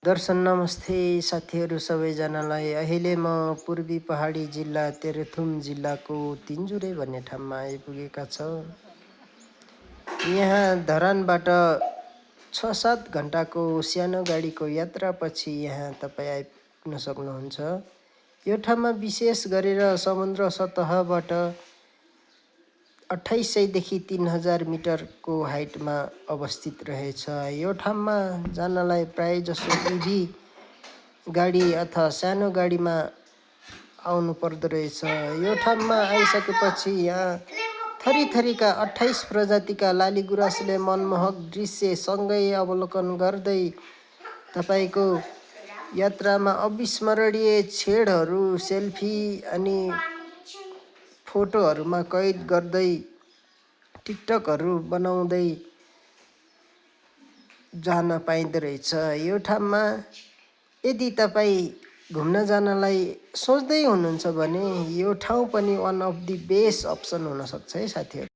दर्शन नमस्ते साथीहरू सबैजनालाई। अहिले म पूर्वी पहाडी जिल्ला तेह्रथुम जिल्लाको तिनजुरे भन्ने ठाउँमा आइपुगेका छौँ। यहाँ धरानबाट 6-7 घन्टाको सानो गाडीको यात्रापछि यहाँ तपाईँ आइपुग्न सक्नुहुन्छ। यो ठाउँमा विशेष गरेर समुद्र सतहबाट 2800 देखि 3000 मिटरको हाइटमा अवस्थित रहेछ। यो ठाउँमा जानलाई प्राय जसो इभी गाडी अथवा सानो गाडीमा आउनु पर्दो रहेछ। यो ठाउँमा आइसकेपछि यहाँ थरीथरीका 28 प्रजातिका लालीगुराँसले मनमोहक दृश्य सँगै अवलोकन गर्दै तपाईँको यात्रामा अविस्मरणीय क्षणहरू सेल्फी अनि फोटोहरूमा कैद गर्दै टिकटकहरू बनाउँदै जान पाइँदो रहेछ। यो ठाउँमा यदि तपाईँ घुम्न जानलाई सोच्दै हुनुहुन्छ भने यो ठाउँ पनि one of the best option हुनसक्छ है साथीहरू।